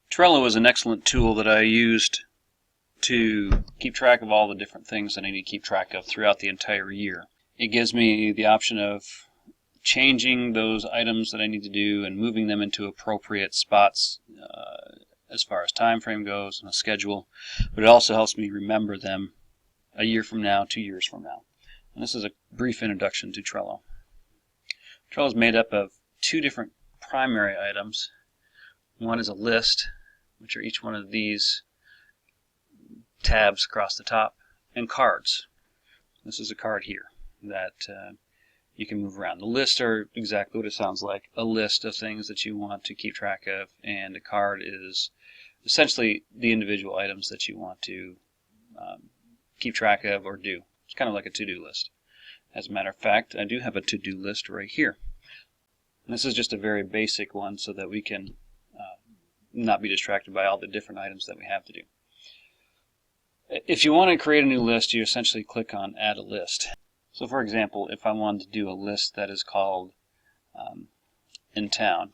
Trello is an excellent tool that I used to keep track of all the different things that I need to keep track of throughout the entire year. It gives me the option of changing those items that I need to do and moving them into appropriate spots as far as time frame goes and a schedule, but it also helps me remember them a year from now, 2 years from now. And this is a brief introduction to Trello. Trello is made up of two different primary items. One is a list, which are each one of these tabs across the top, and cards. This is a card here that you can move around. The lists are exactly what it sounds like, a list of things that you want to keep track of, and a card is essentially the individual items that you want to keep track of or do. It's kind of like a to-do list. As a matter of fact, I do have a to-do list right here. And this is just a very basic one so that we can not be distracted by all the different items that we have to do. If you want to create a new list, you essentially click on Add a List. So for example, if I wanted to do a list that is called In Town,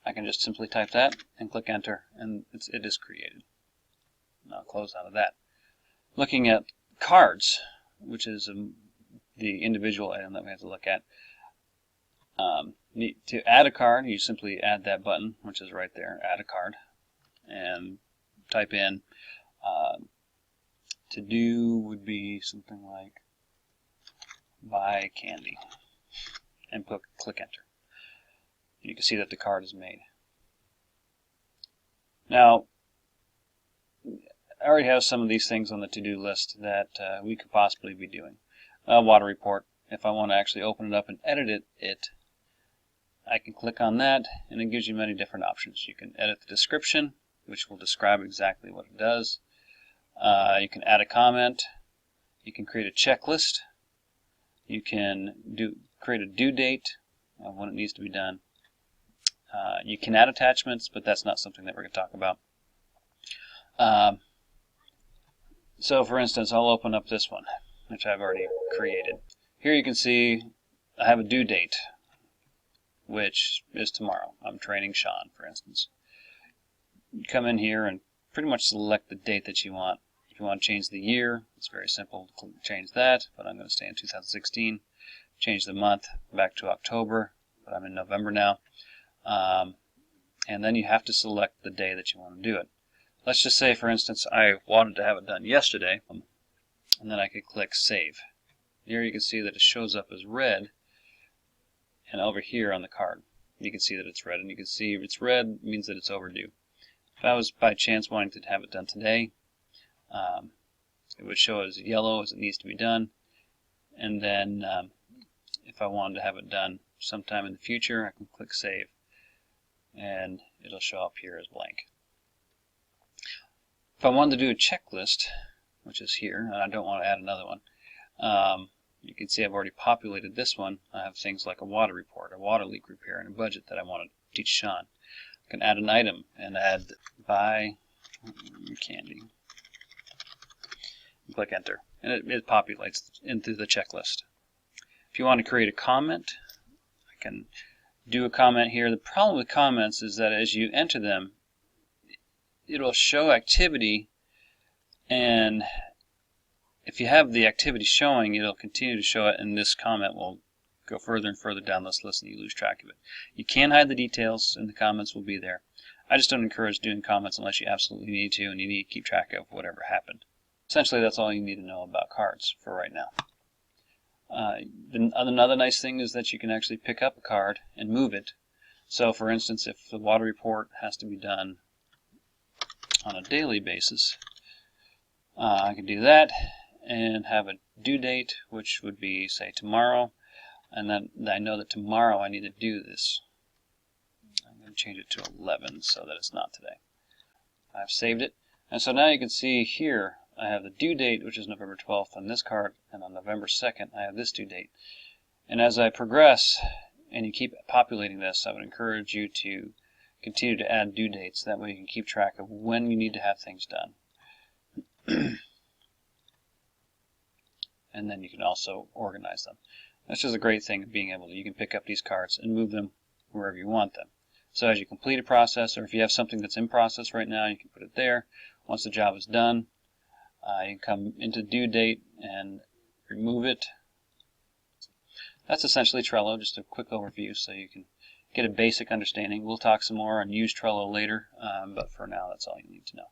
I can just simply type that and click Enter, and it is created. And I'll close out of that. Looking at cards, which is the individual item that we have to look at. To add a card, you simply add that button, which is right there, Add a Card, and type in to do would be something like buy candy, and click Enter. You can see that the card is made. Now, I already have some of these things on the to-do list that we could possibly be doing. A water report. If I want to actually open it up and edit it, I can click on that, and it gives you many different options. You can edit the description, which will describe exactly what it does. You can add a comment. You can create a checklist. You can create a due date of when it needs to be done. You can add attachments, but that's not something that we're going to talk about. So for instance, I'll open up this one, which I've already created. Here you can see I have a due date, which is tomorrow. I'm training Sean, for instance. You come in here and pretty much select the date that you want. If you want to change the year, it's very simple to change that, but I'm going to stay in 2016. Change the month back to October, but I'm in November now. And then you have to select the day that you want to do it. Let's just say, for instance, I wanted to have it done yesterday, and then I could click Save. Here you can see that it shows up as red, and over here on the card you can see that it's red, and you can see if it's red, it means that it's overdue. If I was by chance wanting to have it done today, it would show as yellow as it needs to be done, and then if I wanted to have it done sometime in the future, I can click Save, and it'll show up here as blank. If I wanted to do a checklist, which is here, and I don't want to add another one, you can see I've already populated this one. I have things like a water report, a water leak repair, and a budget that I want to teach Sean. I can add an item and add buy candy. Click Enter, and it populates into the checklist. If you want to create a comment, I can do a comment here. The problem with comments is that as you enter them, it'll show activity, and if you have the activity showing, it'll continue to show it, and this comment will go further and further down this list and you lose track of it. You can hide the details, and the comments will be there. I just don't encourage doing comments unless you absolutely need to, and you need to keep track of whatever happened. Essentially, that's all you need to know about cards for right now. Another nice thing is that you can actually pick up a card and move it. So for instance, if the water report has to be done on a daily basis, I can do that and have a due date, which would be, say, tomorrow, and then I know that tomorrow I need to do this. I'm going to change it to 11 so that it's not today. I've saved it, and so now you can see here I have the due date, which is November 12th on this card, and on November 2nd I have this due date. And as I progress and you keep populating this, I would encourage you to continue to add due dates. That way you can keep track of when you need to have things done. And then you can also organize them. That's just a great thing of being able to, you can pick up these cards and move them wherever you want them. So as you complete a process, or if you have something that's in process right now, you can put it there. Once the job is done, you can come into due date and remove it. That's essentially Trello, just a quick overview so you can get a basic understanding. We'll talk some more and use Trello later, but for now that's all you need to know.